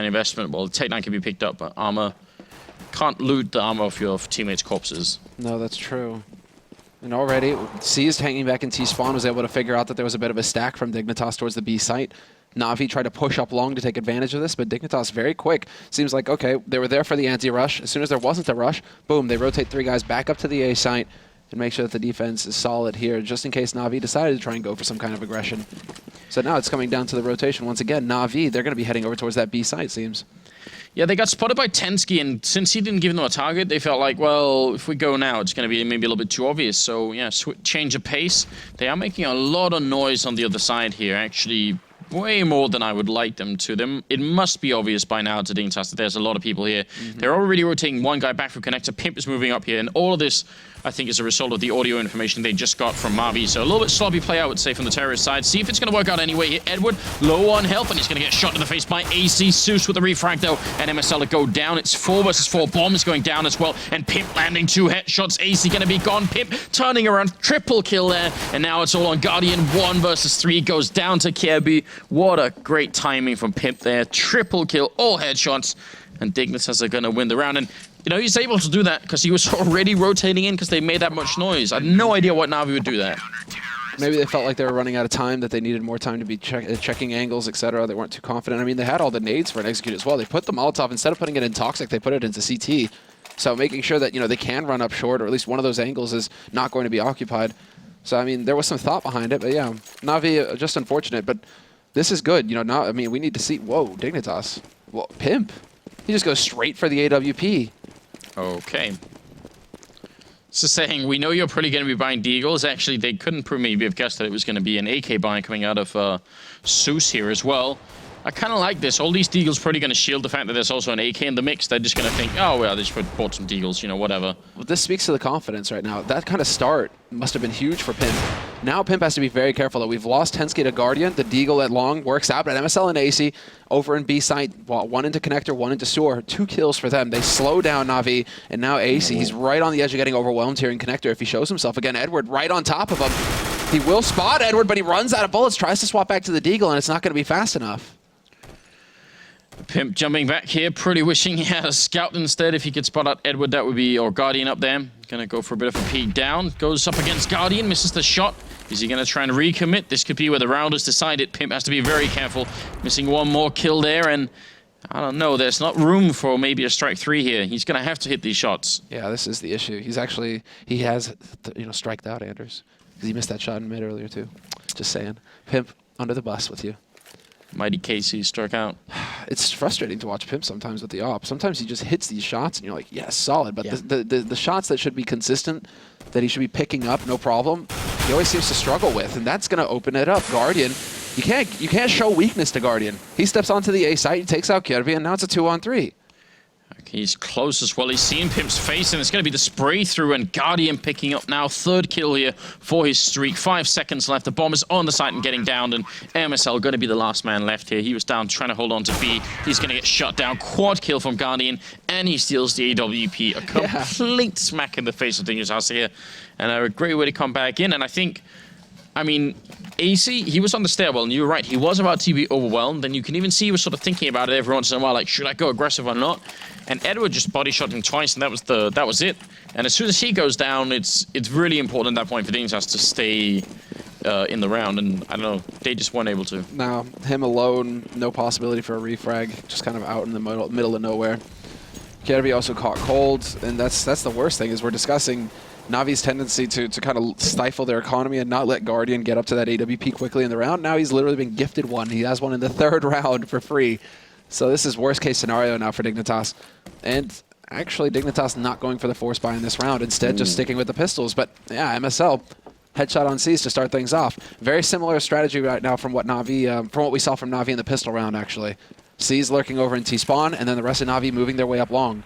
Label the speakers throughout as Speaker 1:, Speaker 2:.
Speaker 1: Take-9 investment. Well, Take-9 can be picked up, but armor can't loot the armor of your teammates' corpses.
Speaker 2: No, that's true. And already, Seized hanging back in T-spawn was able to figure out that there was a bit of a stack from Dignitas towards the B site. NaVi tried to push up long to take advantage of this, but Dignitas very quick. Seems like, okay, they were there for the anti-rush. As soon as there wasn't a rush, boom, they rotate 3 guys back up to the A site and make sure that the defense is solid here, just in case NaVi decided to try and go for some kind of aggression. So now it's coming down to the rotation. Once again, NaVi, they're going to be heading over towards that B site, seems.
Speaker 1: Yeah, they got spotted by Tensky, and since he didn't give them a target, they felt like, well, if we go now, it's going to be maybe a little bit too obvious. So, yeah, change of pace. They are making a lot of noise on the other side here, actually way more than I would like them to. It must be obvious by now to dignitas that there's a lot of people here. They're already rotating one guy back from connector. Pimp is moving up here, and all of this, I think, is a result of the audio information they just got from NaVi. So a little bit sloppy play, I would say, from the terrorist side. See if it's going to work out anyway here. Edward, low on health, and he's going to get shot in the face by AC. Zeus with the refrag, though, and MSL to go down. It's 4 versus 4. Bombs going down as well, and Pimp landing 2 headshots. AC going to be gone. Pimp turning around. Triple kill there, and now it's all on Guardian. 1 versus 3 goes down to Kirby. What a great timing from Pimp there. Triple kill, all headshots, and dignitas are going to win the round. And you know, he's able to do that because he was already rotating in because they made that much noise. I had no idea what NaVi would do that.
Speaker 2: Maybe they felt like they were running out of time, that they needed more time to be checking angles, etc. They weren't too confident. I mean, they had all the nades for an execute as well. They put the Molotov, instead of putting it in Toxic, they put it into CT. So making sure that, you know, they can run up short, or at least one of those angles is not going to be occupied. So, I mean, there was some thought behind it, but yeah, NaVi, just unfortunate. But this is good. You know, now, I mean, we need to see, whoa, Dignitas. Well, Pimp. He just goes straight for the AWP.
Speaker 1: Okay. So saying, we know you're probably going to be buying Deagles. Actually, they couldn't maybe have guessed that it was going to be an AK buy coming out of Zeus here as well. I kind of like this. All these Deagles probably going to shield the fact that there's also an AK in the mix. They're just going to think, oh, well, they just bought some Deagles, you know, whatever.
Speaker 2: Well, this speaks to the confidence right now. That kind of start must have been huge for Pimp. Now Pimp has to be very careful that we've lost Tensky to Guardian. The Deagle at long works out, but MSL and AC over in B site, well, 1 into connector, 1 into sewer. 2 kills for them. They slow down NaVi, and now AC, he's right on the edge of getting overwhelmed here in connector. If he shows himself again, Edward right on top of him. He will spot Edward, but he runs out of bullets, tries to swap back to the Deagle, and it's not going to be fast enough.
Speaker 1: Pimp jumping back here, pretty wishing he had a scout instead. If he could spot out Edward, that would be, or Guardian up there. Gonna go for a bit of a peek down. Goes up against Guardian, misses the shot. Is he gonna try and recommit? This could be where the round is decided. Pimp has to be very careful. Missing 1 more kill there, and I don't know, there's not room for maybe a strike 3 here. He's gonna have to hit these shots.
Speaker 2: Yeah, this is the issue. He's actually, he has, you know, striked out Anders. Because he missed that shot in mid earlier too. Just saying. Pimp under the bus with you.
Speaker 1: Mighty Casey struck out.
Speaker 2: It's frustrating to watch Pimp sometimes with the op. Sometimes he just hits these shots and you're like, yes, solid. But yeah, the shots that should be consistent, that he should be picking up, no problem, he always seems to struggle with, and that's going to open it up. Guardian, you can't show weakness to Guardian. He steps onto the A site, he takes out Kirby, and now it's a 2-on-3.
Speaker 1: He's close as well. He's seen Pimp's face, and it's going to be the spray through, and Guardian picking up now. 3rd kill here for his streak. 5 seconds left. The bomb is on the site and getting down, and MSL going to be the last man left here. He was down trying to hold on to B. He's going to get shut down. Quad kill from Guardian, and he steals the AWP. A complete smack in the face of dignitas here, and a great way to come back in. And I think, I mean, AC, he was on the stairwell, and you were right, he was about to be overwhelmed, and you can even see he was sort of thinking about it every once in a while, like, should I go aggressive or not? And Edward just body shot him twice, and that was it. And as soon as he goes down, it's really important at that point for dignitas to stay in the round, and I don't know, they just weren't able to.
Speaker 2: No, him alone, no possibility for a refrag, just kind of out in the middle of nowhere. Kirby also caught cold, and that's the worst thing, is we're discussing NaVi's tendency to kind of stifle their economy and not let Guardian get up to that AWP quickly in the round. Now he's literally been gifted one. He has one in the 3rd round for free. So this is worst case scenario now for Dignitas. And actually Dignitas not going for the force buy in this round, instead just sticking with the pistols. But yeah, MSL, headshot on C's to start things off. Very similar strategy right now from what NaVi, from what we saw from NaVi in the pistol round actually. C's lurking over in T-spawn, and then the rest of NaVi moving their way up long.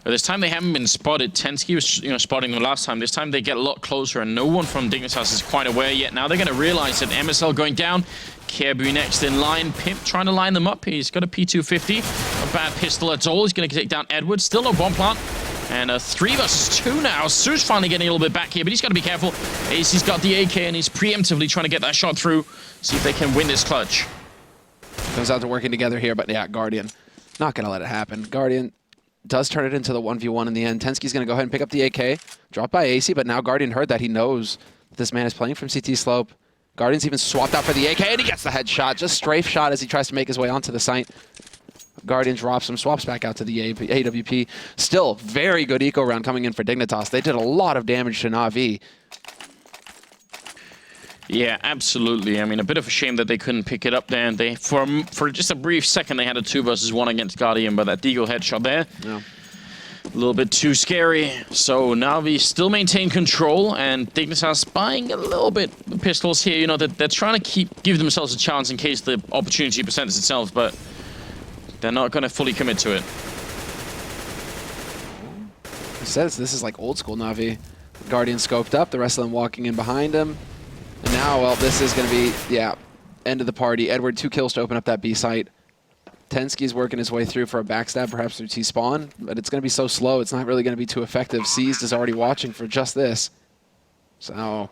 Speaker 1: But this time they haven't been spotted. Tensky was, you know, spotting them last time. This time they get a lot closer, and no one from Dignitas is quite aware yet. Now they're going to realize that MSL going down. Kirby next in line. Pimp trying to line them up. He's got a P250. A bad pistol at all. He's going to take down Edward. Still no bomb plant. And a 3 versus 2 now. Zeus finally getting a little bit back here, but he's got to be careful. AC's got the AK, and he's preemptively trying to get that shot through. See if they can win this clutch.
Speaker 2: Comes out to working together here, but yeah, Guardian. Not going to let it happen. Guardian does turn it into the 1v1 in the end. Tensky's going to go ahead and pick up the AK. Dropped by AC, but now Guardian heard that. He knows that this man is playing from CT slope. Guardian's even swapped out for the AK, and he gets the headshot. Just strafe shot as he tries to make his way onto the site. Guardian drops him, swaps back out to the AWP. Still, very good eco round coming in for Dignitas. They did a lot of damage to NaVi.
Speaker 1: Yeah, absolutely. I mean, a bit of a shame that they couldn't pick it up there. And they, for just a brief second, they had a 2 versus 1 against Guardian, but that Deagle headshot there,
Speaker 2: yeah,
Speaker 1: a little bit too scary. So NaVi still maintain control, and Dignitas buying a little bit the pistols here. You know, they're trying to give themselves a chance in case the opportunity presents itself, but they're not going to fully commit to it.
Speaker 2: He says this is like old school NaVi. Guardian scoped up, the rest of them walking in behind him. And now, well, this is going to be, yeah, end of the party. Edward, 2 kills to open up that B site. Tensky's working his way through for a backstab, perhaps through T-spawn, but it's going to be so slow, it's not really going to be too effective. Seized is already watching for just this. So,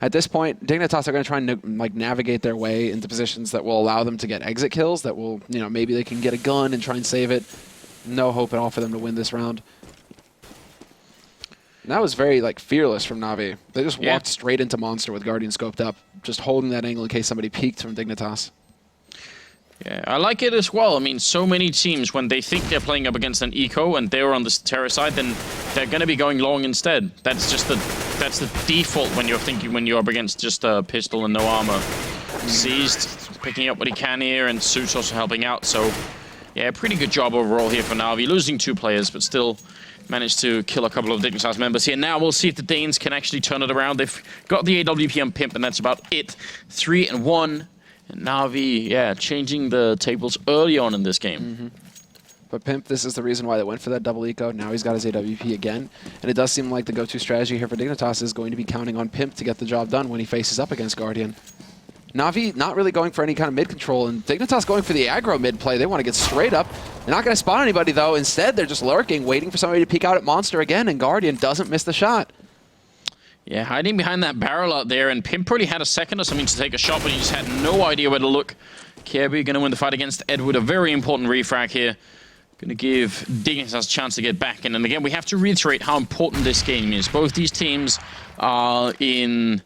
Speaker 2: at this point, Dignitas are going to try and like navigate their way into positions that will allow them to get exit kills, that will, you know, maybe they can get a gun and try and save it. No hope at all for them to win this round. And that was very, like, fearless from NaVi. They just walked straight into Monster with Guardian scoped up, just holding that angle in case somebody peeked from Dignitas.
Speaker 1: Yeah, I like it as well. I mean, so many teams, when they think they're playing up against an eco and they're on the terror side, then they're going to be going long instead. That's just that's the default when you're up against just a pistol and no armor. Seized, picking up what he can here, and Suit's also helping out. So, yeah, pretty good job overall here for NaVi. Losing 2 players, but still managed to kill a couple of Dignitas members here. Now we'll see if the Danes can actually turn it around. They've got the AWP on Pimp, and that's about it. 3-1. And NaVi, yeah, changing the tables early on in this game.
Speaker 2: But Pimp, this is the reason why they went for that double eco. Now he's got his AWP again. And it does seem like the go-to strategy here for Dignitas is going to be counting on Pimp to get the job done when he faces up against Guardian. NaVi not really going for any kind of mid control, and Dignitas going for the aggro mid play. They want to get straight up. They're not going to spot anybody, though. Instead, they're just lurking, waiting for somebody to peek out at Monster again, and Guardian doesn't miss the shot.
Speaker 1: Yeah, hiding behind that barrel out there, and Pimp probably had a second or something to take a shot, but he just had no idea where to look. Kirby going to win the fight against Edward. A very important refrag here. Going to give Dignitas a chance to get back in. And again, we have to reiterate how important this game is. Both these teams are in,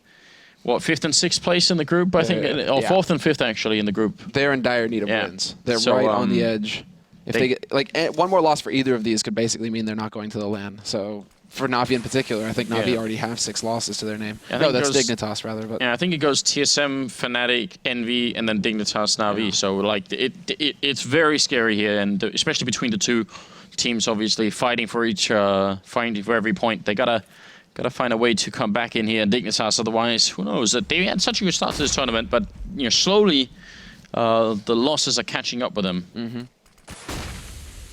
Speaker 1: what, 5th and 6th place in the group, I think? Or 4th and 5th, actually, in the group.
Speaker 2: They're in dire need of wins. They're right on the edge. If they get, like, one more loss for either of these could basically mean they're not going to the LAN. So for NaVi in particular, I think NaVi already have 6 losses to their name. No, that's Dignitas, rather. But
Speaker 1: yeah, I think it goes TSM, Fnatic, Envy, and then Dignitas, NaVi. Yeah. So, like, it's very scary here, and especially between the 2 teams, obviously, fighting for every point. They gotta find a way to come back in here. And Dignitas, otherwise, who knows? They had such a good start to this tournament, but, you know, slowly the losses are catching up with them.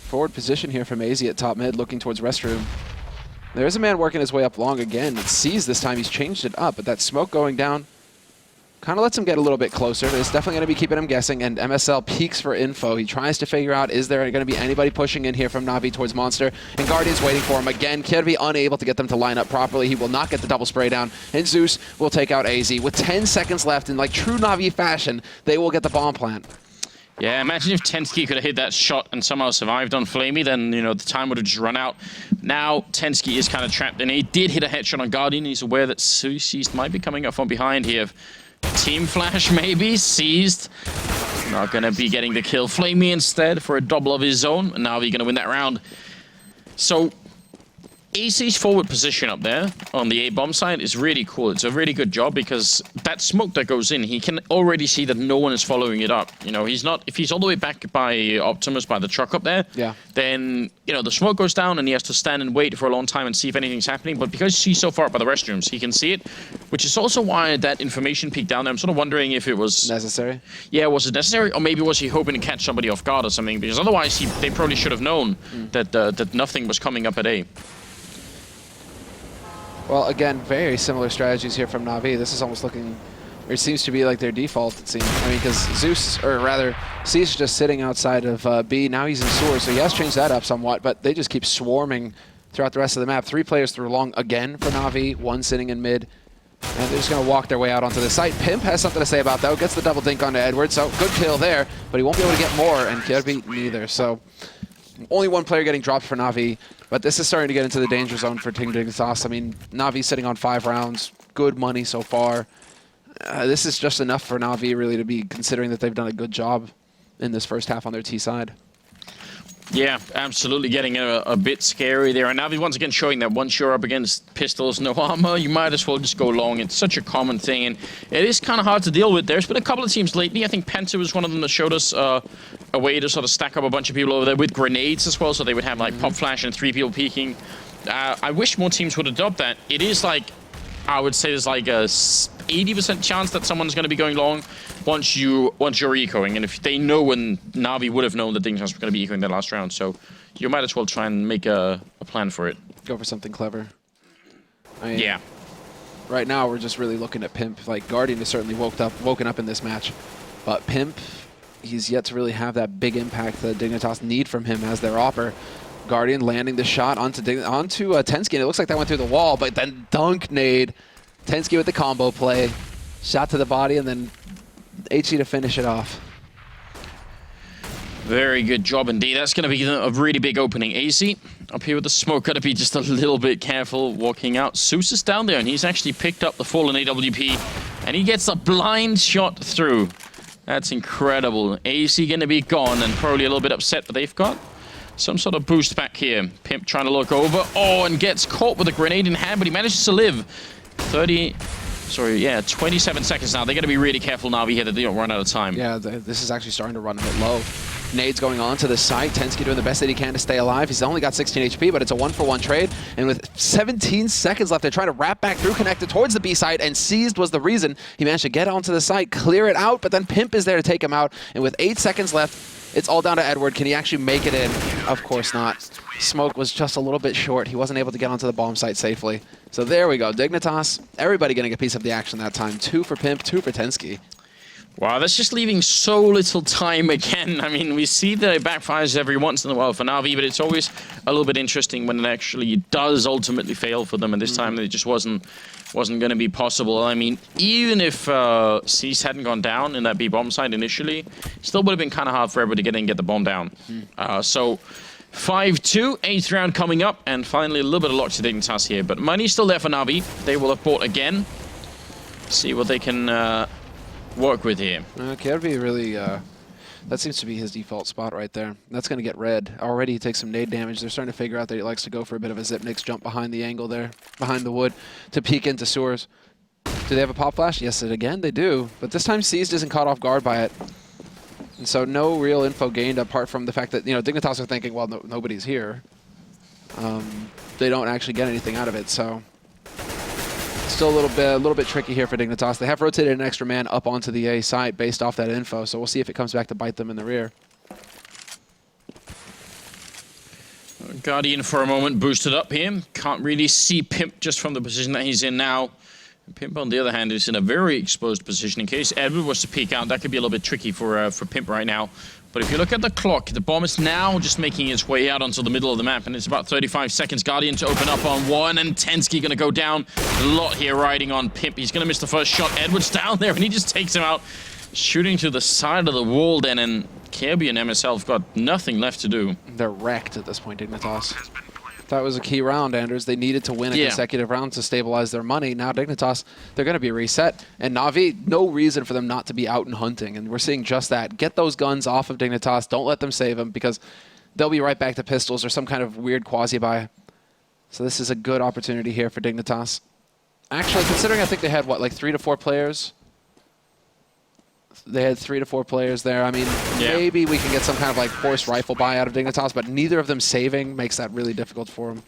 Speaker 2: Forward position here from AZ at top mid, looking towards restroom. There's a man working his way up long again. It sees this time. He's changed it up, but that smoke going down kind of lets him get a little bit closer. It's definitely going to be keeping him guessing, and MSL peeks for info. He tries to figure out, is there going to be anybody pushing in here from NaVi towards Monster? And Guardian's waiting for him again. Kirby unable to get them to line up properly. He will not get the double spray down, and Zeus will take out AZ. With 10 seconds left, in like true NaVi fashion, they will get the bomb plant.
Speaker 1: Yeah, imagine if Tensky could have hit that shot and somehow survived on Flamey, then, you know, the time would have just run out. Now, Tensky is kind of trapped, and he did hit a headshot on Guardian. He's aware that Seized might be coming up from behind here. Team Flash, maybe. Seized. Not going to be getting the kill. Flamey instead for a double of his own, and now he's going to win that round. So, AC's forward position up there on the A-bomb side is really cool. It's a really good job because that smoke that goes in, he can already see that no one is following it up. You know, he's not, if he's all the way back by Optimus, by the truck up there, then, you know, the smoke goes down and he has to stand and wait for a long time and see if anything's happening. But because he's so far up by the restrooms, he can see it, which is also why that information peaked down there. I'm sort of wondering if it was
Speaker 2: necessary.
Speaker 1: Yeah, was it necessary? Or maybe was he hoping to catch somebody off guard or something? Because otherwise, they probably should have known that, that nothing was coming up at A.
Speaker 2: Well, again, very similar strategies here from NaVi. This is almost looking, or it seems to be like their default, it seems. I mean, because Zeus, or rather, C's just sitting outside of B. Now he's in sewer, so he has changed that up somewhat, but they just keep swarming throughout the rest of the map. 3 players through long again for NaVi, 1 sitting in mid. And they're just going to walk their way out onto the site. Pimp has something to say about that. Gets the double dink onto Edward, so good kill there. But he won't be able to get more, and Kirby neither. So only one player getting dropped for NaVi. But this is starting to get into the danger zone for Team Dignitas. I mean, NaVi sitting on 5 rounds. Good money so far. This is just enough for NaVi really to be considering that they've done a good job in this first half on their T side.
Speaker 1: Yeah, absolutely getting a bit scary there. And NaVi once again showing that once you're up against pistols, no armor, you might as well just go long. It's such a common thing, and it is kind of hard to deal with. There's been a couple of teams lately. I think Penta was one of them that showed us a way to sort of stack up a bunch of people over there with grenades as well, so they would have like pop flash and 3 people peeking. I wish more teams would adopt that. It is like, I would say there's like a 80% chance that someone's going to be going long once you're ecoing, and if they know, when NaVi would have known that Dignitas were going to be ecoing that last round, so you might as well try and make a plan for it.
Speaker 2: Go for something clever. I mean,
Speaker 1: yeah.
Speaker 2: Right now we're just really looking at Pimp. Like, Guardian has certainly woken up in this match, but Pimp, he's yet to really have that big impact that Dignitas need from him as their opper. Guardian landing the shot onto Tensky, and it looks like that went through the wall, but then dunk nade. Tensky with the combo play. Shot to the body, and then HE to finish it off.
Speaker 1: Very good job indeed. That's going to be a really big opening. AZ up here with the smoke. Got to be just a little bit careful walking out. Zeus is down there, and he's actually picked up the fallen AWP, and he gets a blind shot through. That's incredible. AZ going to be gone, and probably a little bit upset, but they've got some sort of boost back here. Pimp trying to look over. Oh, and gets caught with a grenade in hand, but he manages to live. 27 seconds now. They're going to be really careful, NaVi, here that they don't run out of time.
Speaker 2: Yeah, this is actually starting to run a bit low. Nades going on to the site. Tensky doing the best that he can to stay alive. He's only got 16 HP, but it's a 1-for-1 trade. And with 17 seconds left, they're trying to wrap back through, connected towards the B site, and Seized was the reason. He managed to get onto the site, clear it out, but then Pimp is there to take him out. And with 8 seconds left, it's all down to Edward. Can he actually make it in? Of course not. Smoke was just a little bit short. He wasn't able to get onto the bomb site safely. So there we go. Dignitas, everybody getting a piece of the action that time. 2 for Pimp, 2 for Tensky.
Speaker 1: Wow, that's just leaving so little time again. I mean, we see that it backfires every once in a while for NaVi, but it's always a little bit interesting when it actually does ultimately fail for them, and this time it just wasn't going to be possible. I mean, even if Cease hadn't gone down in that B bomb site initially, it still would have been kind of hard for everybody to get the bomb down. So 5-2, 8th round coming up, and finally a little bit of luck to Dignitas here, but money's still there for NaVi. They will have bought again. See what they can work with here.
Speaker 2: Kirby really, that seems to be his default spot right there. That's going to get red. Already he takes some nade damage. They're starting to figure out that he likes to go for a bit of a Zipnix jump behind the angle there, behind the wood, to peek into sewers. Do they have a pop flash? Yes, again, they do. But this time Seized isn't caught off guard by it. And so no real info gained apart from the fact that, you know, Dignitas are thinking, well, nobody's here. They don't actually get anything out of it, so still a little bit tricky here for Dignitas. They have rotated an extra man up onto the A site based off that info, so we'll see if it comes back to bite them in the rear.
Speaker 1: Guardian for a moment boosted up here. Can't really see Pimp just from the position that he's in now. Pimp, on the other hand, is in a very exposed position. In case Edward was to peek out, that could be a little bit tricky for Pimp right now. But if you look at the clock, the bomb is now just making its way out onto the middle of the map, and it's about 35 seconds. Guardian to open up on one, and Tensky going to go down. A lot here riding on Pimp. He's going to miss the first shot. Edward's down there, and he just takes him out, shooting to the side of the wall then, and Kirby and MSL have got nothing left to do.
Speaker 2: They're wrecked at this point, Dignitas. That was a key round, Anders. They needed to win a consecutive round to stabilize their money. Now Dignitas, they're going to be reset. And NaVi, no reason for them not to be out and hunting. And we're seeing just that. Get those guns off of Dignitas. Don't let them save them, because they'll be right back to pistols or some kind of weird quasi-buy. So this is a good opportunity here for Dignitas. Actually, considering I think they had, what, like 3 to 4 players? They had 3 to 4 players there. I mean, maybe we can get some kind of like forced rifle buy out of Dignitas, but neither of them saving makes that really difficult for them.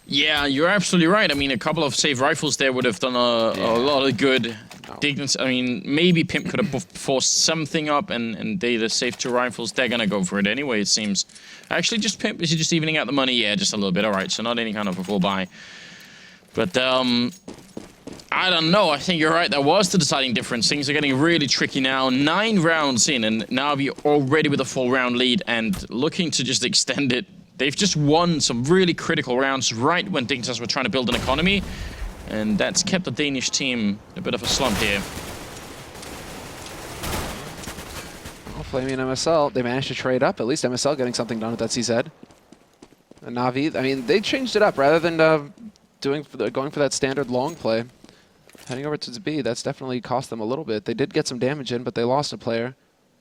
Speaker 2: Yeah,
Speaker 1: you're absolutely right. I mean, a couple of save rifles there would have done a lot of good. I mean, maybe Pimp could have forced something up, and they the save 2 rifles. They're gonna go for it anyway, it seems. Actually, just Pimp, is he just evening out the money? Yeah, just a little bit. All right, so not any kind of a full buy. But I don't know. I think you're right. That was the deciding difference. Things are getting really tricky now. 9 rounds in, and NaVi already with a full round lead and looking to just extend it. They've just won some really critical rounds right when Dignitas were trying to build an economy. And that's kept the Danish team in a bit of a slump here.
Speaker 2: Well, Flamey and MSL, they managed to trade up. At least MSL getting something done with that CZ. And NaVi, I mean, they changed it up rather than going for that standard long play. Heading over to B, that's definitely cost them a little bit. They did get some damage in, but they lost a player.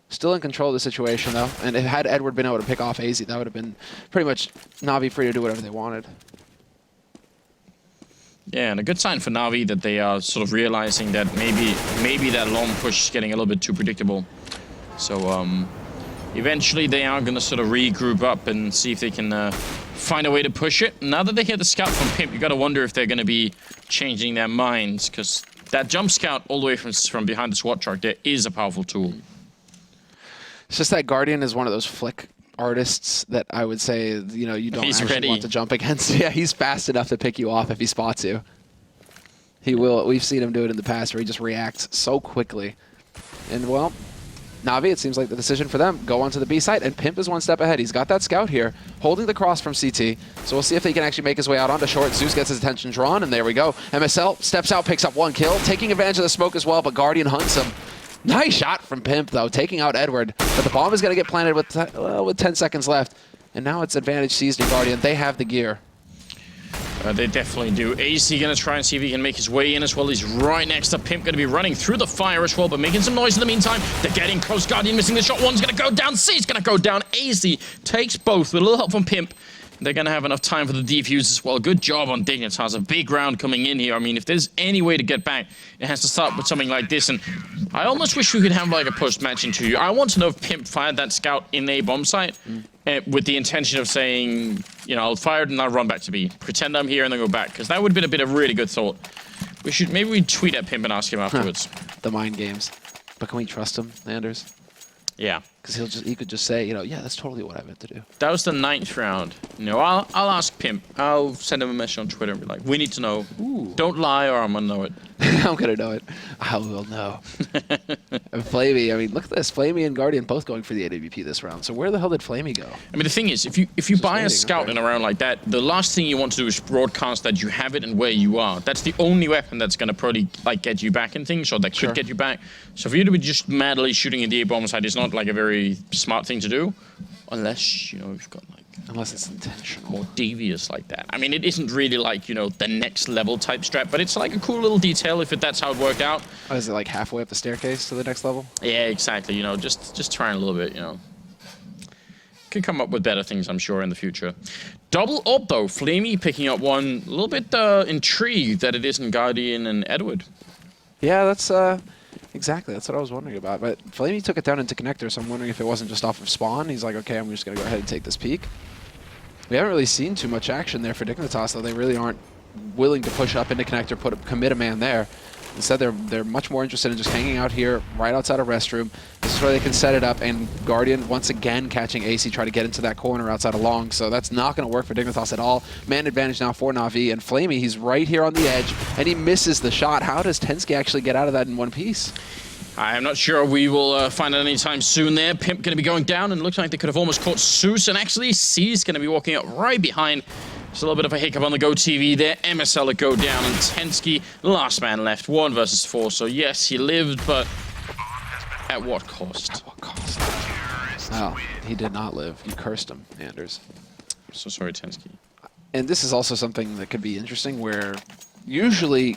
Speaker 2: Still in control of the situation, though. And if had Edward been able to pick off AZ, that would have been pretty much NaVi free to do whatever they wanted.
Speaker 1: Yeah, and a good sign for NaVi that they are sort of realizing that maybe that long push is getting a little bit too predictable. So eventually they are going to sort of regroup up and see if they can find a way to push it. Now that they hear the scout from Pimp, you got to wonder if they're going to be changing their minds, because that jump scout all the way from behind the SWAT truck there is a powerful tool.
Speaker 2: It's just that Guardian is one of those flick artists that I would say, you know, you don't actually want to jump against. Yeah, he's fast enough to pick you off if he spots you. He will. We've seen him do it in the past where he just reacts so quickly. And, well, NaVi, it seems like the decision for them, go onto the B site, and Pimp is one step ahead. He's got that scout here, holding the cross from CT. So we'll see if he can actually make his way out onto short. Zeus gets his attention drawn, and there we go. MSL steps out, picks up one kill, taking advantage of the smoke as well, but Guardian hunts him. Nice shot from Pimp, though, taking out Edward. But the bomb is going to get planted with 10 seconds left. And now it's advantage seized to Guardian. They have the gear.
Speaker 1: They definitely do. AC going to try and see if he can make his way in as well. He's right next to Pimp, going to be running through the fire as well, but making some noise in the meantime. They're getting close. Guardian missing the shot. One's going to go down. C's going to go down. AC takes both with a little help from Pimp. They're going to have enough time for the defuse as well. Good job on dignitas. A big round coming in here. I mean, if there's any way to get back, it has to start with something like this. And I almost wish we could have like a post-match interview. I want to know if Pimp fired that scout in a bomb site with the intention of saying, you know, I'll fire it and I'll run back to B. Pretend I'm here and then go back. Because that would have been a really good thought. Maybe we tweet at Pimp and ask him afterwards.
Speaker 2: The mind games. But can we trust him, Anders?
Speaker 1: Yeah.
Speaker 2: Because he could just say, you know, yeah, that's totally what I meant to do.
Speaker 1: That was the 9th round. You know, I'll ask Pimp. I'll send him a message on Twitter and be like, we need to know.
Speaker 2: Ooh.
Speaker 1: Don't lie or I'm going to know it.
Speaker 2: I'm going to know it. I will know. And Flamey, I mean, look at this. Flamey and Guardian both going for the AWP this round. So where the hell did Flamey go?
Speaker 1: I mean, the thing is, if you buy a scout in a round like that, the last thing you want to do is broadcast that you have it and where you are. That's the only weapon that's going to probably like get you back in things, or that could get you back. So for you to be just madly shooting in the A-bomb side is not like a very smart thing to do, unless, you know, you've got like...
Speaker 2: Unless it's intentional.
Speaker 1: More devious like that. I mean, it isn't really like, you know, the next level type strat, but it's like a cool little detail if that's how it worked out.
Speaker 2: Oh, is it like halfway up the staircase to the next level?
Speaker 1: Yeah, exactly. You know, just trying a little bit, you know. Could come up with better things, I'm sure, in the future. Double up, though. Flamey picking up one. A little bit intrigued that it isn't Guardian and Edward.
Speaker 2: Yeah, that's... Exactly, that's what I was wondering about. But Flamey took it down into connector, so I'm wondering if it wasn't just off of spawn. He's like, okay, I'm just going to go ahead and take this peek. We haven't really seen too much action there for dignitas, though. They really aren't willing to push up into connector, commit a man there. Instead, they're much more interested in just hanging out here right outside a restroom. This is where they can set it up, and Guardian once again catching AC try to get into that corner outside of long, so that's not going to work for dignitas at all. Man advantage now for NaVi, and Flamey, he's right here on the edge, and he misses the shot. How does Tensky actually get out of that in one piece?
Speaker 1: I'm not sure we will find out anytime soon there. Pimp going to be going down, and it looks like they could have almost caught Zeus, and actually C's going to be walking up right behind. Just a little bit of a hiccup on the Go TV there. MSL to go down, and Tensky, last man left, 1 versus 4. So yes, he lived, but at what cost?
Speaker 2: At what cost? Well, he did not live. You cursed him, Anders.
Speaker 1: So sorry, Tensky.
Speaker 2: And this is also something that could be interesting, where usually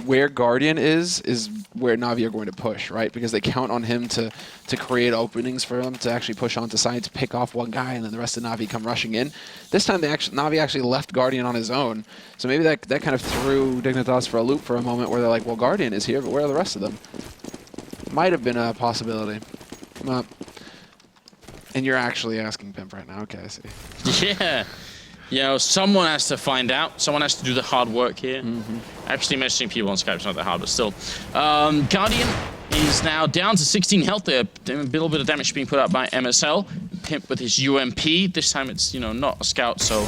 Speaker 2: where Guardian is where NaVi are going to push, right? Because they count on him to create openings for them to actually push onto sides, pick off one guy, and then the rest of NaVi come rushing in. This time, NaVi actually left Guardian on his own. So maybe that kind of threw dignitas for a loop for a moment, where they're like, well, Guardian is here, but where are the rest of them? Might have been a possibility. And you're actually asking Pimp right now. Okay, I see.
Speaker 1: Yeah. You know, someone has to find out. Someone has to do the hard work here. Actually, messaging people on Skype is not that hard, but still. Guardian is now down to 16 health there. A little bit of damage being put out by MSL. Pimp with his UMP. This time it's, you know, not a scout, so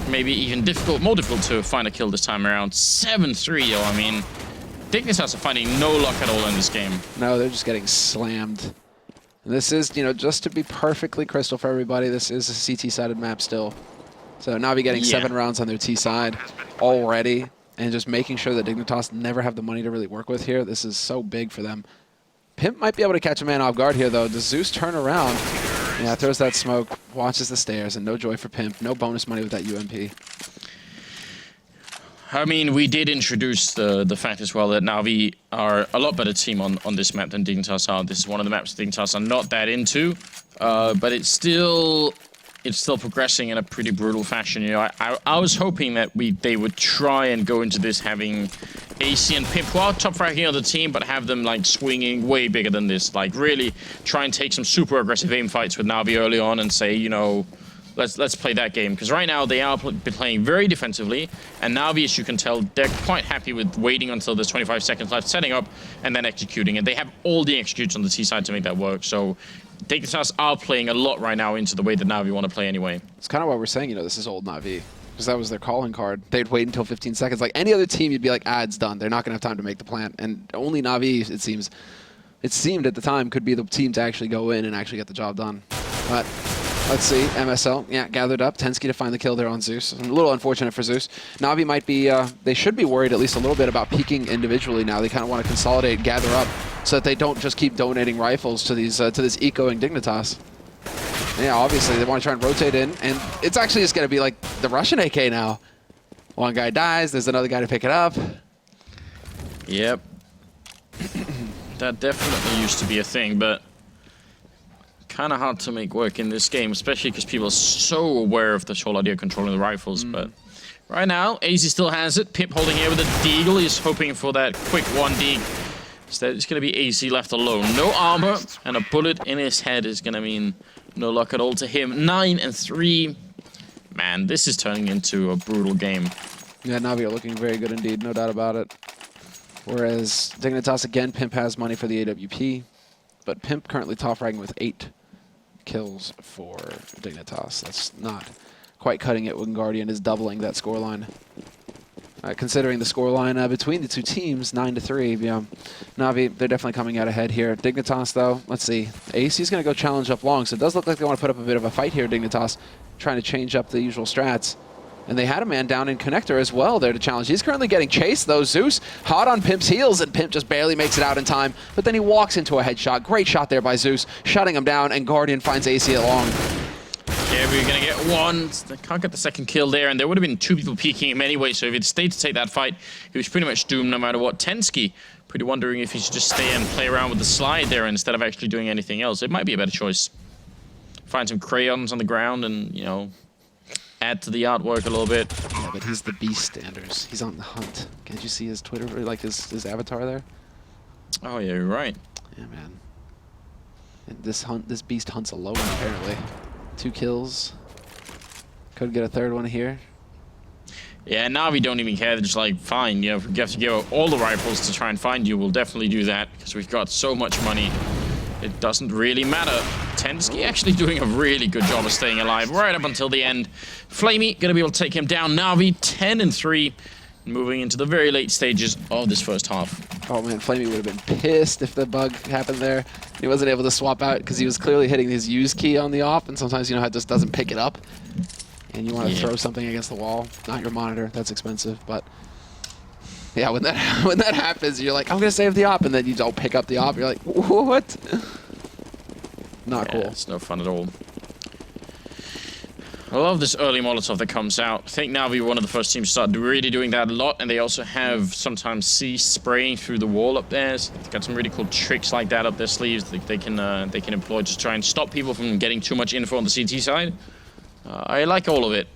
Speaker 1: maybe even more difficult to find a kill this time around. 7-3, though. I mean, dignitas are finding no luck at all in this game.
Speaker 2: No, they're just getting slammed. And this is, you know, just to be perfectly crystal for everybody, this is a CT-sided map still. So NaVi getting 7 rounds on their T side already. and just making sure that Dignitas never have the money to really work with here. This is so big for them. Pimp might be able to catch a man off guard here, though. Does Zeus turn around? Yeah, throws that smoke, watches the stairs, and no joy for Pimp. No bonus money with that UMP.
Speaker 1: I mean, we did introduce the fact as well that NaVi are a lot better team on this map than Dignitas are. This is one of the maps Dignitas are not that into, but it's still progressing in a pretty brutal fashion. You know, I was hoping that they would try and go into this having AC and Pimp, who are top fragging on the team, but have them like swinging way bigger than this. Like really try and take some super aggressive aim fights with NaVi early on and say, you know, let's play that game. Because right now they are playing very defensively, and NaVi, as you can tell, they're quite happy with waiting until there's 25 seconds left, setting up, and then executing. And they have all the executes on the T side to make that work. So Dignitas are playing a lot right now into the way that NaVi want to play anyway.
Speaker 2: It's kind of why we're saying, you know, this is old NaVi. Because that was their calling card. They'd wait until 15 seconds. Like any other team, you'd be like, it's done. They're not going to have time to make the plant. And only NaVi, it seemed at the time, could be the team to actually go in and actually get the job done. But let's see. MSL, yeah, gathered up. Tensky to find the kill there on Zeus. A little unfortunate for Zeus. NaVi might be, they should be worried at least a little bit about peeking individually now. They kind of want to consolidate, gather up, so that they don't just keep donating rifles to these to this ecoing Dignitas. Yeah, obviously they want to try and rotate in, and it's actually just going to be like the Russian AK now. One guy dies, there's another guy to pick it up.
Speaker 1: Yep. That definitely used to be a thing, but kind of hard to make work in this game, especially because people are so aware of this whole idea of controlling the rifles. But right now, AZ still has it. Pip holding here with a deagle. He's hoping for that quick 1D. Instead, it's going to be AZ left alone. No armor, and a bullet in his head is going to mean no luck at all to him. 9-3. Man, this is turning into a brutal game.
Speaker 2: Yeah, NaVi are looking very good indeed, no doubt about it. Whereas Dignitas, again, Pimp has money for the AWP, but Pimp currently top fragging with 8 kills for Dignitas. That's not quite cutting it when Guardian is doubling that scoreline. Considering the scoreline between the two teams, 9-3, yeah. NaVi, they're definitely coming out ahead here. Dignitas, though, let's see. AC's going to go challenge up long, so it does look like they want to put up a bit of a fight here, Dignitas, trying to change up the usual strats. And they had a man down in Connector as well there to challenge. He's currently getting chased, though. Zeus hot on Pimp's heels, and Pimp just barely makes it out in time. But then he walks into a headshot. Great shot there by Zeus, shutting him down, and Guardian finds AC at long.
Speaker 1: Yeah, we're going to get one. They can't get the second kill there, and there would have been 2 people peeking him anyway, so if he'd stayed to take that fight, he was pretty much doomed no matter what. Tensky, pretty wondering if he should just stay and play around with the slide there instead of actually doing anything else. It might be a better choice. Find some crayons on the ground and, you know, add to the artwork a little bit.
Speaker 2: Yeah, but he's the beast, Anders. He's on the hunt. Can't you see his Twitter, like his avatar there?
Speaker 1: Oh, yeah, you're right.
Speaker 2: Yeah, man. And this beast hunts alone, apparently. 2 kills. Could get a 3rd one here.
Speaker 1: Yeah, NaVi don't even care. They're just like, fine, you know, if we have to give all the rifles to try and find you, we'll definitely do that because we've got so much money. It doesn't really matter. Tensky actually doing a really good job of staying alive right up until the end. Flamey gonna be able to take him down. NaVi 10-3, moving into the very late stages of this first half.
Speaker 2: Oh man, Flamey would have been pissed if the bug happened there. He wasn't able to swap out because he was clearly hitting his use key on the op, and sometimes you know how it just doesn't pick it up. And you want to throw something against the wall, not your monitor. That's expensive, but yeah, when that happens, you're like, I'm gonna save the op, and then you don't pick up the op. You're like, what? Not cool.
Speaker 1: It's no fun at all. I love this early Molotov that comes out. I think NaVi were one of the first teams to start really doing that a lot, and they also have sometimes C spraying through the wall up there. So they've got some really cool tricks like that up their sleeves that they can employ to try and stop people from getting too much info on the CT side. I like all of it.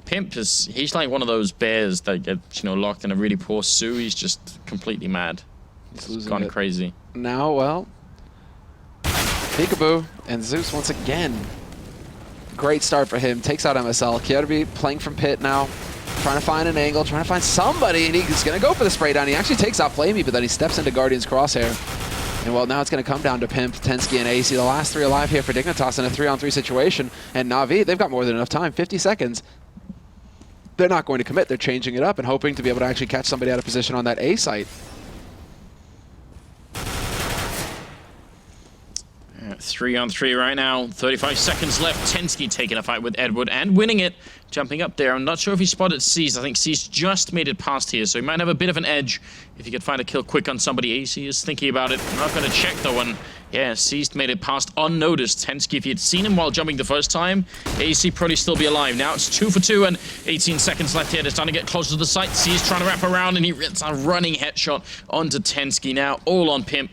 Speaker 1: Pimp he's like one of those bears that gets, you know, locked in a really poor stew. He's just completely mad. He's gone crazy.
Speaker 2: Now, well, peekaboo, and Zeus once again. Great start for him. Takes out MSL. Kierby playing from pit now. Trying to find an angle, trying to find somebody, and he's going to go for the spray down. He actually takes out Flamey, but then he steps into Guardian's crosshair. And well, now it's going to come down to Pimp, Tensky, and AC. The last 3 alive here for Dignitas in a 3-on-3 situation. And NaVi, they've got more than enough time. 50 seconds. They're not going to commit. They're changing it up and hoping to be able to actually catch somebody out of position on that A site.
Speaker 1: 3-on-3 right now. 35 seconds left. Tensky taking a fight with Edward and winning it. Jumping up there. I'm not sure if he spotted Seized. I think Seized just made it past here, so he might have a bit of an edge if he could find a kill quick on somebody. AC is thinking about it. I'm not going to check though. And yeah, Seized made it past unnoticed. Tensky, if he had seen him while jumping the first time, AC probably still be alive. Now it's 2 for 2 and 18 seconds left here. They're starting to get closer to the site. Seized trying to wrap around and he hits a running headshot onto Tensky now. All on Pimp.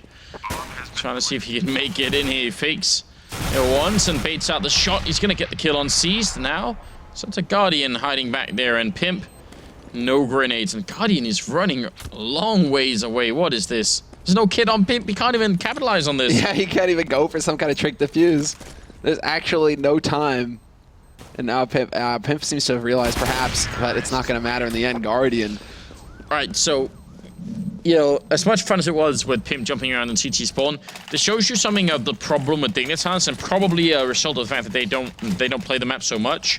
Speaker 1: Trying to see if he can make it in here. He fakes it once and baits out the shot. He's going to get the kill on Seized now. So it's a Guardian hiding back there, and Pimp, no grenades. And Guardian is running a long ways away. What is this? There's no kid on Pimp. He can't even capitalize on this.
Speaker 2: Yeah, he can't even go for some kind of trick defuse. There's actually no time. And now Pimp seems to have realized perhaps that it's not going to matter in the end. Guardian.
Speaker 1: All right, so, you know, as much fun as it was with Pimp jumping around in CT spawn, this shows you something of the problem with Dignitas, and probably a result of the fact that they don't play the map so much.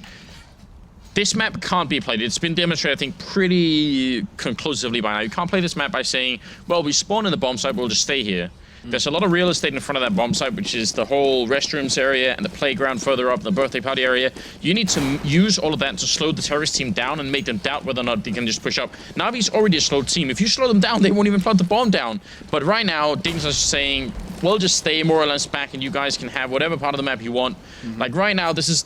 Speaker 1: This map can't be played. It's been demonstrated, I think, pretty conclusively by now. You can't play this map by saying, well, we spawn in the bomb site, we'll just stay here. There's a lot of real estate in front of that bomb site, which is the whole restrooms area and the playground further up, the birthday party area. You need to use all of that to slow the terrorist team down and make them doubt whether or not they can just push up. NaVi's already a slow team. If you slow them down, they won't even plant the bomb down. But right now, Dignitas is saying, we'll just stay more or less back and you guys can have whatever part of the map you want. Like right now, this is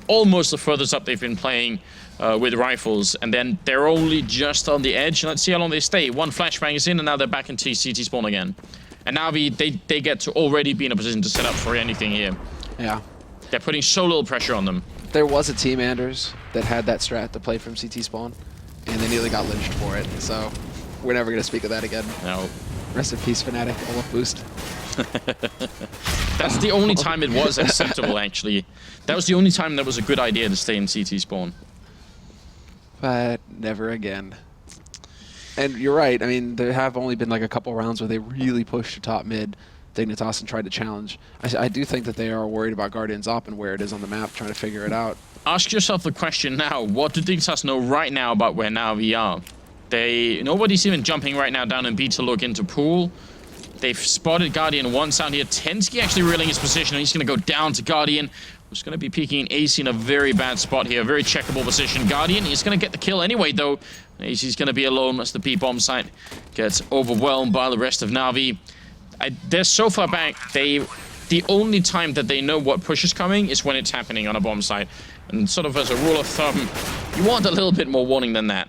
Speaker 1: almost the furthest up they've been playing with rifles. And then they're only just on the edge. Let's see how long they stay. One flashbang is in and now they're back in CT spawn again. And NaVi, they get to already be in a position to set up for anything here.
Speaker 2: Yeah.
Speaker 1: They're putting so little pressure on them.
Speaker 2: There was a team, Anders, that had that strat to play from CT spawn, and they nearly got lynched for it. So we're never going to speak of that again.
Speaker 1: No.
Speaker 2: Rest in peace, Fnatic. Olaf boost.
Speaker 1: That's the only time it was acceptable, actually. That was the only time that was a good idea to stay in CT spawn.
Speaker 2: But never again. And you're right. I mean, there have only been like a couple rounds where they really pushed to top mid Dignitas and tried to challenge. I do think that they are worried about Guardian's op and where it is on the map, trying to figure it out.
Speaker 1: Ask yourself the question now. What do Dignitas know right now about where NaVi are? Nobody's even jumping right now down in B to look into pool. They've spotted Guardian once out here. Tensky actually reeling his position, and he's going to go down to Guardian, who's going to be peeking AC in a very bad spot here. Very checkable position. Guardian, he's going to get the kill anyway, though. AC's going to be alone as the B-bomb site gets overwhelmed by the rest of NaVi. They're so far back, the only time that they know what push is coming is when it's happening on a bomb site. And sort of as a rule of thumb, you want a little bit more warning than that.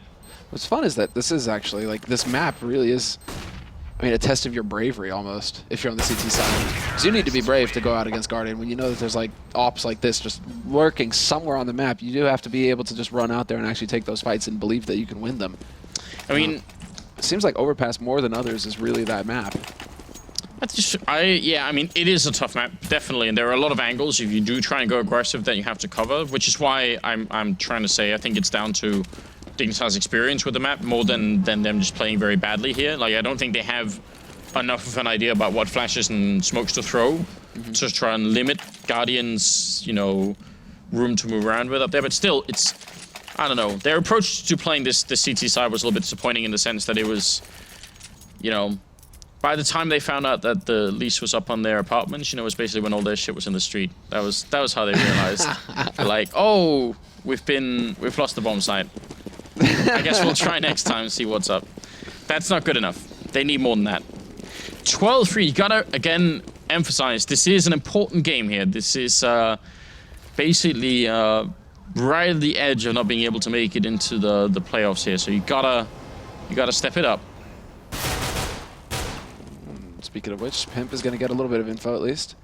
Speaker 2: What's fun is that this is actually, like, this map really is, I mean, a test of your bravery almost, if you're on the CT side. Because you need to be brave to go out against Guardian. When you know that there's, like, ops like this just lurking somewhere on the map, you do have to be able to just run out there and actually take those fights and believe that you can win them.
Speaker 1: I mean,
Speaker 2: it seems like Overpass more than others is really that map.
Speaker 1: Yeah, I mean, it is a tough map, definitely, and there are a lot of angles if you do try and go aggressive that you have to cover, which is why I'm trying to say I think it's down to Dignitas' experience with the map more than them just playing very badly here. Like, I don't think they have enough of an idea about what flashes and smokes to throw to try and limit Guardian's, you know, room to move around with up there. But still, it's, I don't know. Their approach to playing this CT side was a little bit disappointing in the sense that it was, you know, by the time they found out that the lease was up on their apartments, you know, it was basically when all their shit was in the street. That was how they realized. They're like, oh, we've lost the bomb site. I guess we'll try next time and see what's up. That's not good enough. They need more than that. 12-3, you gotta, again, emphasize, this is an important game here. This is basically right at the edge of not being able to make it into the playoffs here. So you gotta step it up.
Speaker 2: Speaking of which, Pimp is going to get a little bit of info at least.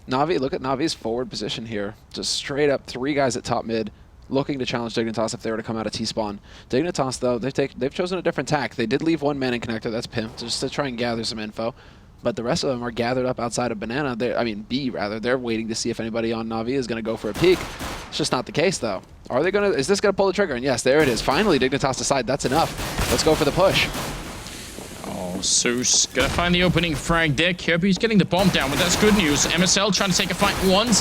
Speaker 2: NaVi, look at NaVi's forward position here. Just straight up 3 guys at top mid looking to challenge Dignitas if they were to come out of T-spawn. Dignitas, though, they've chosen a different tack. They did leave one man in connector, that's Pimp, just to try and gather some info. But the rest of them are gathered up outside of Banana. B, rather. They're waiting to see if anybody on NaVi is going to go for a peek. It's just not the case, though. Are they going to? Is this going to pull the trigger? And yes, there it is. Finally, Dignitas decide that's enough. Let's go for the push.
Speaker 1: Zeus gonna find the opening frag there. Kirby's getting the bomb down, but that's good news. MSL trying to take a fight once.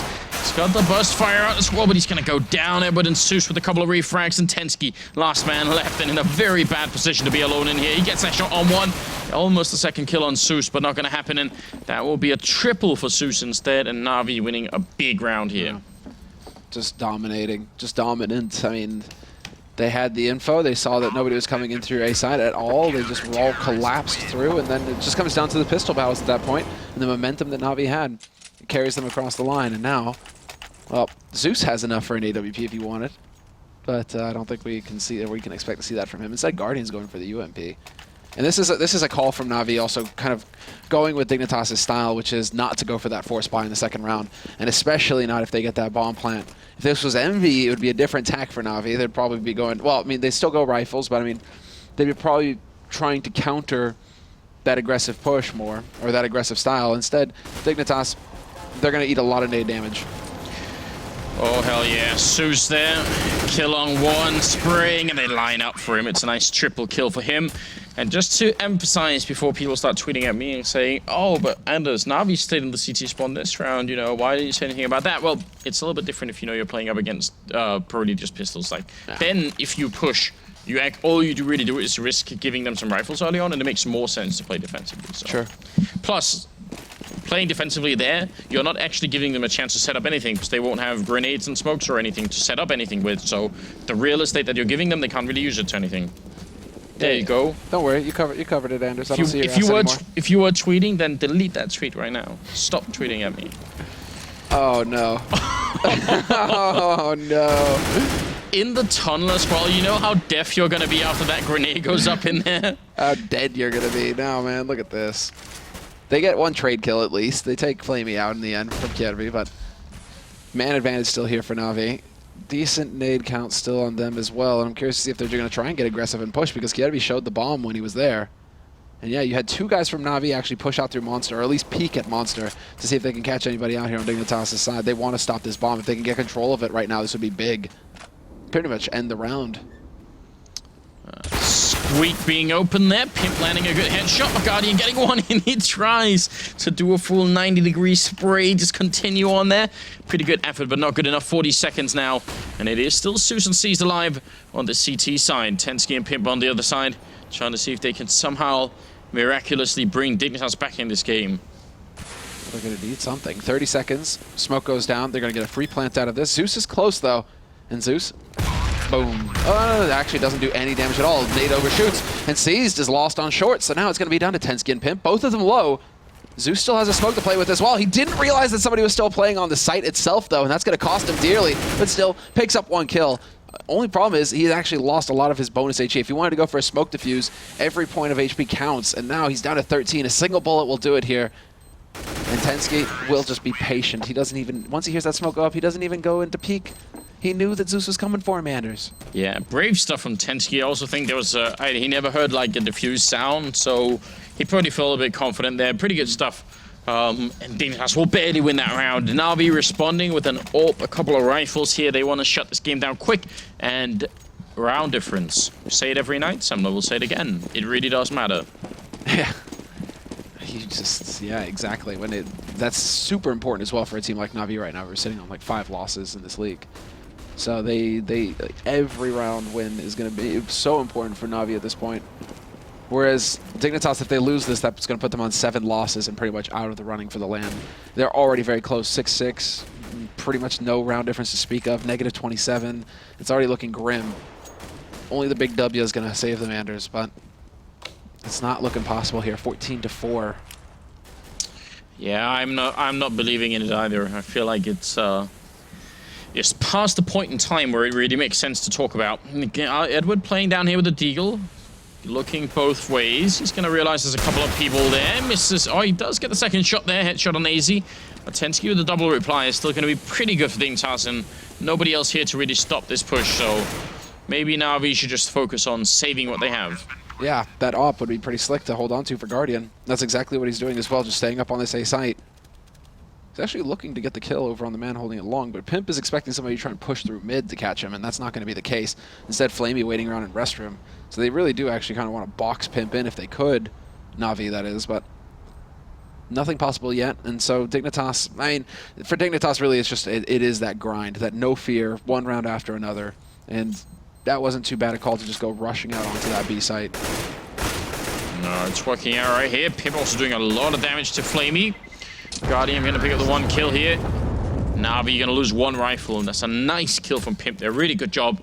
Speaker 1: He's got the burst fire out as well, but he's going to go down. Edward and Zeus with a couple of refrags, and Tensky, last man left, and in a very bad position to be alone in here. He gets that shot on one. Almost a second kill on Zeus, but not going to happen, and that will be a triple for Zeus instead, and NaVi winning a big round here.
Speaker 2: Yeah. Just dominating, just dominant. I mean, they had the info. They saw that nobody was coming in through A side at all. They just all collapsed through, and then it just comes down to the pistol battles at that point, and the momentum that NaVi had. It carries them across the line, and now, well, Zeus has enough for an AWP if he wanted, but I don't think we can see, or we can expect to see that from him. Instead, Guardian's going for the UMP. And this is a call from NaVi, also kind of going with Dignitas' style, which is not to go for that force buy in the second round, and especially not if they get that bomb plant. If this was Envy, it would be a different tack for NaVi. They'd probably be going, well, I mean, they still go rifles, but I mean, they'd be probably trying to counter that aggressive push more, or that aggressive style. Instead, Dignitas, they're going to eat a lot of nade damage.
Speaker 1: Oh, hell yeah. Zeus there. Kill on one, spraying, and they line up for him. It's a nice triple kill for him. And just to emphasize before people start tweeting at me and saying, oh, but Anders, NaVi stayed in the CT spawn this round, you know, why didn't you say anything about that? Well, it's a little bit different if you know you're playing up against Pro League just pistols. Like, then if you push, all you really do is risk giving them some rifles early on, and it makes more sense to play defensively. So.
Speaker 2: Sure.
Speaker 1: Plus, playing defensively there, you're not actually giving them a chance to set up anything, because they won't have grenades and smokes or anything to set up anything with. So the real estate that you're giving them, they can't really use it to anything. There you go.
Speaker 2: Don't worry, you covered it, Anders.
Speaker 1: If you were tweeting, then delete that tweet right now. Stop tweeting at me.
Speaker 2: Oh no. Oh no.
Speaker 1: In the tunnel as well, you know how deaf you're gonna be after that grenade goes up in there?
Speaker 2: How dead you're gonna be. No, man, look at this. They get one trade kill at least. They take Flamey out in the end from Kjervi, but man advantage still here for NaVi. Decent nade count still on them as well, and I'm curious to see if they're going to try and get aggressive and push, because Kjervi showed the bomb when he was there. And yeah, you had two guys from NaVi actually push out through Monster, or at least peek at Monster, to see if they can catch anybody out here on Dignitas' side. They want to stop this bomb. If they can get control of it right now, this would be big. Pretty much end the round.
Speaker 1: Squeak being open there, Pimp landing a good headshot, but Guardian getting one in. He tries to do a full 90-degree spray, just continue on there. Pretty good effort, but not good enough. 40 seconds now, and it is still Susan Seized alive on the CT side. Tensky and Pimp on the other side, trying to see if they can somehow miraculously bring Dignitas back in this game.
Speaker 2: They're going to need something. 30 seconds, smoke goes down. They're going to get a free plant out of this. Zeus is close, though, and Zeus... boom. Oh, it actually doesn't do any damage at all. Nade overshoots, and Seized is lost on short, so now it's going to be down to Tensky and Pimp. Both of them low. Zeus still has a smoke to play with as well. He didn't realize that somebody was still playing on the site itself, though, and that's going to cost him dearly, but still picks up one kill. Only problem is he actually lost a lot of his bonus HP. If he wanted to go for a smoke defuse, every point of HP counts, and now he's down to 13. A single bullet will do it here. And Tensky will just be patient. He doesn't even, once he hears that smoke go up, he doesn't even go into peek. He knew that Zeus was coming for him, Anders.
Speaker 1: Yeah, brave stuff from Tensky. I also think there was he never heard like a diffused sound, so he probably felt a bit confident there. Pretty good stuff. And Dignitas will barely win that round. NaVi responding with an AWP, a couple of rifles here. They want to shut this game down quick, and round difference. We say it every night, some will say it again. It really does matter.
Speaker 2: Yeah. You just, yeah, exactly. That's super important as well for a team like NaVi right now. We're sitting on like 5 losses in this league. So every round win is going to be so important for NaVi at this point. Whereas Dignitas, if they lose this, that's going to put them on 7 losses and pretty much out of the running for the land. They're already very close, 6-6, pretty much no round difference to speak of, -27. It's already looking grim. Only the big W is going to save them, Anders, but it's not looking possible here. 14-4.
Speaker 1: Yeah, I'm not believing in it either. I feel like it's past the point in time where it really makes sense to talk about. Edward playing down here with the Deagle, looking both ways. He's going to realize there's a couple of people there. Misses. Oh, he does get the second shot there. Headshot on AZ. Tensky with the double reply is still going to be pretty good for Dignitas, and nobody else here to really stop this push. So maybe NaVi should just focus on saving what they have.
Speaker 2: Yeah, that AWP would be pretty slick to hold on to for Guardian. That's exactly what he's doing as well, just staying up on this A site. He's actually looking to get the kill over on the man holding it long, but Pimp is expecting somebody to try and push through mid to catch him, and that's not going to be the case. Instead, Flamey waiting around in restroom. So they really do actually kind of want to box Pimp in if they could. NaVi, that is, but nothing possible yet. And so Dignitas, I mean, for Dignitas, really, it's just, it is that grind, that no fear, one round after another. And that wasn't too bad a call to just go rushing out onto that B site.
Speaker 1: No, it's working out right here. Pip also doing a lot of damage to Flamey. Guardian going to pick up the 1 kill here. NaVi going to lose 1 rifle, and that's a nice kill from Pimp there. Really good job.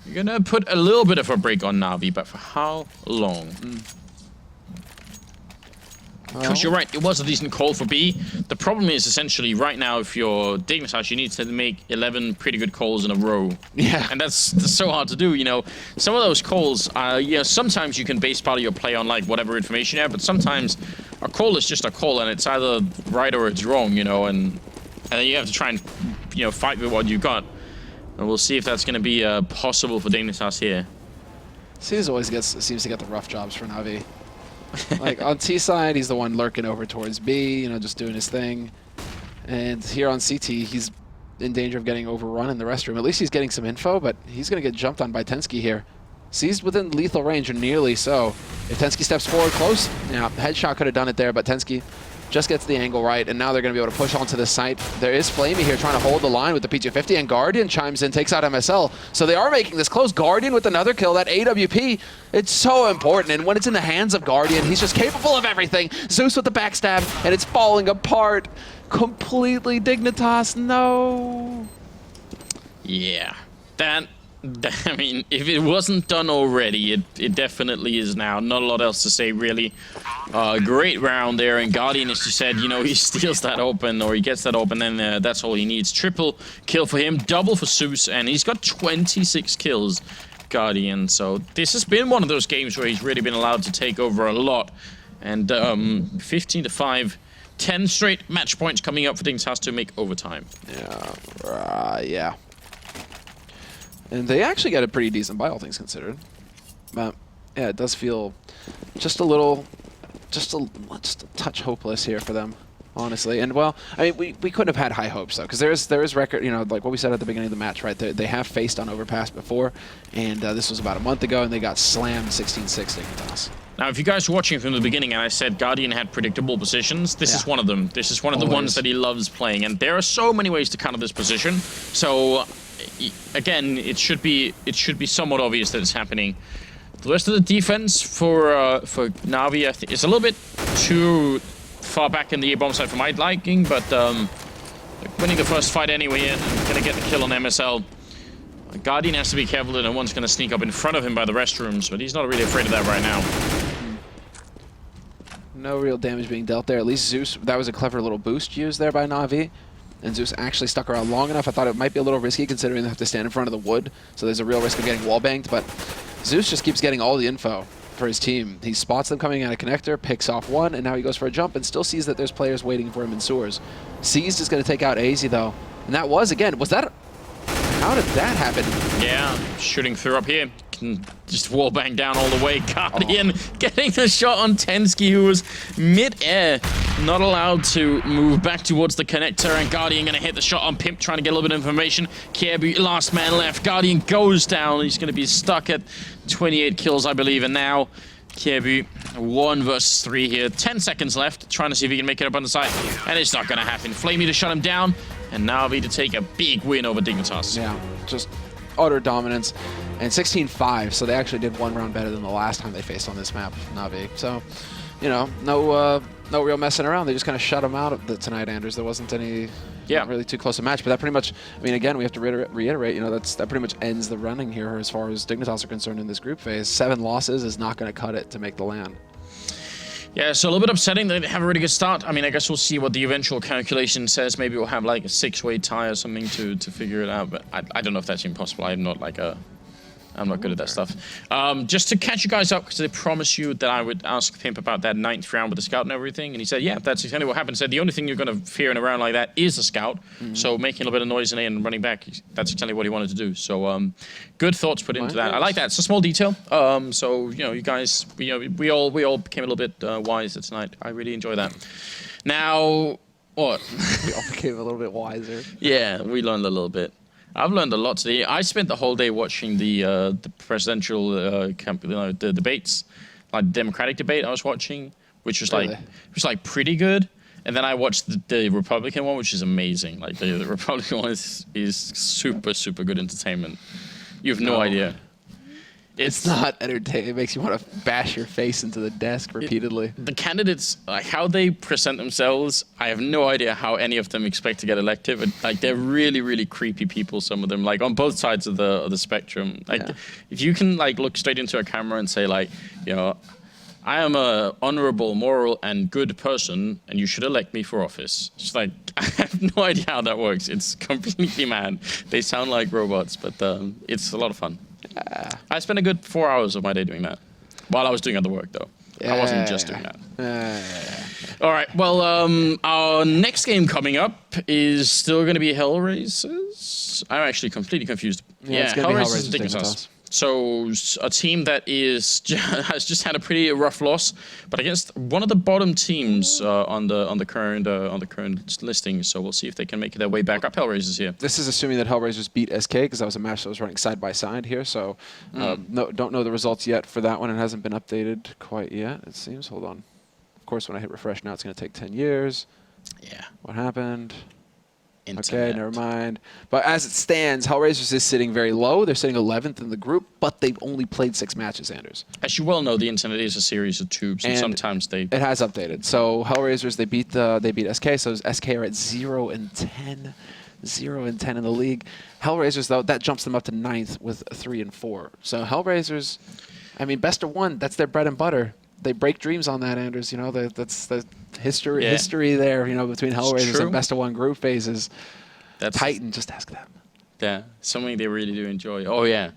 Speaker 1: You're going to put a little bit of a break on NaVi, but for how long? Because you're right, it was a decent call for B. The problem is essentially right now, if you're Dignitas, you need to make 11 pretty good calls in a row.
Speaker 2: Yeah.
Speaker 1: And that's so hard to do, you know. Some of those calls, sometimes you can base part of your play on like whatever information you have, but sometimes a call is just a call and it's either right or it's wrong, you know, and then you have to try and, you know, fight with what you got. And we'll see if that's going to be possible for Dignitas here.
Speaker 2: Seems to get the rough jobs for NaVi. Like on T side, he's the one lurking over towards B, you know, just doing his thing. And here on CT, he's in danger of getting overrun in the restroom. At least he's getting some info, but he's going to get jumped on by Tensky here. Sees within lethal range, or nearly so. If Tensky steps forward close, yeah, headshot could have done it there, but Tensky just gets the angle right, and now they're going to be able to push onto this site. There is Flamey here trying to hold the line with the PG-50, and Guardian chimes in, takes out MSL. So they are making this close. Guardian with another kill, that AWP, it's so important, and when it's in the hands of Guardian, he's just capable of everything. Zeus with the backstab, and it's falling apart completely. Dignitas, no.
Speaker 1: Yeah, I mean, if it wasn't done already, it definitely is now. Not a lot else to say, really. Great round there, and Guardian, as you said, you know, he steals that open, or he gets that open, and that's all he needs. Triple kill for him, double for Zeus, and he's got 26 kills, Guardian. So this has been one of those games where he's really been allowed to take over a lot. And 15-5, 10 straight match points coming up for Dignitas to make overtime.
Speaker 2: Yeah, yeah. And they actually got a pretty decent buy, all things considered. But yeah, it does feel just a touch hopeless here for them, honestly. And well, I mean, we couldn't have had high hopes though, because there is record, you know, like what we said at the beginning of the match, right? They have faced on overpass before, and this was about a month ago, and they got slammed 16-6 Dignitas.
Speaker 1: Now, if you guys were watching from the beginning and I said Guardian had predictable positions, this is one of them. This is one of the ones that he loves playing, and there are so many ways to counter this position. So again, it should be somewhat obvious that it's happening. The rest of the defense for NaVi, I think, is a little bit too far back in the A-bomb side for my liking, but winning the first fight anyway and gonna get the kill on MSL. Guardian has to be careful that no one's gonna sneak up in front of him by the restrooms, but he's not really afraid of that right now.
Speaker 2: No real damage being dealt there. At least Zeus, that was a clever little boost used there by NaVi. And Zeus actually stuck around long enough. I thought it might be a little risky considering they have to stand in front of the wood. So there's a real risk of getting wall banged. But Zeus just keeps getting all the info for his team. He spots them coming out of connector, picks off one, and now he goes for a jump and still sees that there's players waiting for him in sewers. Seized is going to take out AZ though. And that was, again, was that... How did that happen?
Speaker 1: Yeah, shooting through up here. Can just wall bang down all the way. Guardian getting the shot on Tensky, who was mid-air, not allowed to move back towards the connector, and Guardian gonna hit the shot on Pimp, trying to get a little bit of information. Kiebu, last man left. Guardian goes down. He's gonna be stuck at 28 kills, I believe, and now Kiebu 1 versus 3 here. 10 seconds left, trying to see if he can make it up on the side, and it's not gonna happen. Flamey to shut him down, and NaVi to take a big win over Dignitas.
Speaker 2: Yeah, just utter dominance. And 16-5, so they actually did 1 round better than the last time they faced on this map, NaVi. So, you know, no real messing around. They just kind of shut them out tonight, Anders. There wasn't any really too close a match. But that pretty much, I mean, again, we have to reiterate, you know, that pretty much ends the running here as far as Dignitas are concerned in this group phase. 7 losses is not going to cut it to make the LAN.
Speaker 1: Yeah, so a little bit upsetting. They have a really good start. I mean, I guess we'll see what the eventual calculation says. Maybe we'll have like a 6-way tie or something to figure it out. But I don't know if that's even possible. I'm not good at that stuff. Just to catch you guys up, because I promised you that I would ask Pimp about that 9th round with the scout and everything, and he said, yeah, that's exactly what happened. He said, the only thing you're going to fear in a round like that is a scout, so making a little bit of noise in it and running back, that's exactly what he wanted to do. So good thoughts put into that. I like that. It's a small detail. So, you know, you guys, we all became a little bit wiser tonight. I really enjoy that. Now, what?
Speaker 2: We all became a little bit wiser.
Speaker 1: Yeah, we learned a little bit. I've learned a lot today. I spent the whole day watching the presidential the debates, like the Democratic debate I was watching. which was
Speaker 2: Really?
Speaker 1: like pretty good. And then I watched the Republican one, which is amazing. Like the Republican one is super good entertainment. You have no idea.
Speaker 2: It's not entertaining. It makes you want to bash your face into the desk repeatedly.
Speaker 1: The candidates, like how they present themselves, I have no idea how any of them expect to get elected. But, like they're really creepy people. Some of them, like on both sides of the spectrum. Like if you can like look straight into a camera and say like, you know, I am a honorable, moral, and good person, and you should elect me for office. It's like I have no idea how that works. It's completely mad. They sound like robots, but it's a lot of fun. I spent a good 4 hours of my day doing that. While I was doing other work, though. I wasn't just doing that. All right. Well, our next game coming up is still going to be Hellraisers. I'm actually completely confused.
Speaker 2: Yeah,
Speaker 1: Hellraisers and Dignitas. So a team that has just had a pretty rough loss, but against one of the bottom teams on the current listing. So we'll see if they can make their way back up. Hellraisers here.
Speaker 2: This is assuming that Hellraisers beat SK because that was a match that was running side by side here. So don't know the results yet for that one. It hasn't been updated quite yet. It seems. Hold on. Of course, when I hit refresh now, it's going to take 10 years.
Speaker 1: Yeah.
Speaker 2: What happened?
Speaker 1: Internet.
Speaker 2: Okay, never mind. But as it stands, Hellraisers is sitting very low. They're sitting 11th in the group, but they've only played 6 matches, Anders.
Speaker 1: As you well know, the internet is a series of tubes, and sometimes
Speaker 2: it has updated. So Hellraisers, they beat SK, so SK are at 0-10. 0-10 in the league. Hellraisers, though, that jumps them up to 9th with 3-4. So Hellraisers, I mean, best of 1, that's their bread and butter. They break dreams on that, Anders. You know, that's the history there, you know, between Hellraisers and best of 1 group phases. That's Titan, just ask them.
Speaker 1: Yeah, something they really do enjoy. Oh, yeah.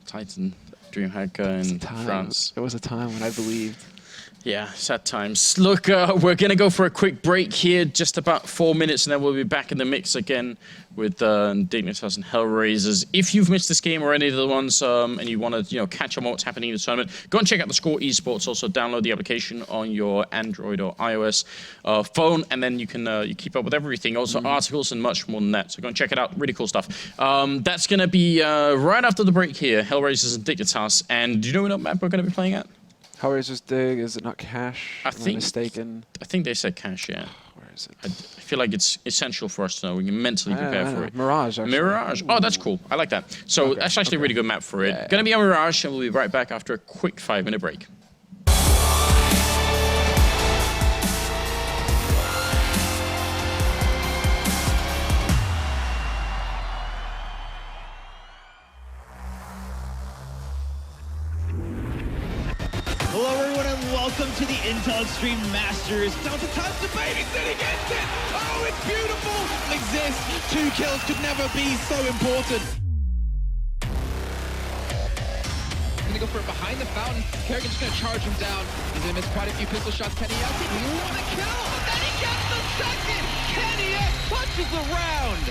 Speaker 1: Titan, DreamHack in France.
Speaker 2: It was a time when I believed.
Speaker 1: Yeah, sad times. Look, we're going to go for a quick break here, just about 4 minutes, and then we'll be back in the mix again with Dignitas and Hellraisers. If you've missed this game or any of the ones and you want to catch up on what's happening in the tournament, go and check out the Score Esports. Also, download the application on your Android or iOS phone, and then you can you keep up with everything. Also, articles and much more than that. So go and check it out. Really cool stuff. That's going to be right after the break here, Hellraisers and Dignitas. And do you know what map we're going to be playing at?
Speaker 2: Hellraisers Dig, is it not Cash?
Speaker 1: I think
Speaker 2: mistaken.
Speaker 1: I think they said Cash, yeah.
Speaker 2: Where is it?
Speaker 1: I feel like it's essential for us to know. We can mentally prepare for it.
Speaker 2: Mirage, actually.
Speaker 1: Mirage. Oh, that's cool. I like that. So that's actually a really good map for it. Gonna be on Mirage, and we'll be right back after a quick 5-minute break.
Speaker 3: Hello everyone and welcome to the Intel Extreme Masters. Delta Time's debating against it. Oh, it's beautiful. Exists. 2 kills could never be so important. Gonna go for it behind the fountain. Kerrigan's just gonna charge him down. He's gonna miss quite a few pistol shots. Kenny F, he won a kill, but then he gets the second. Kenny F punches around.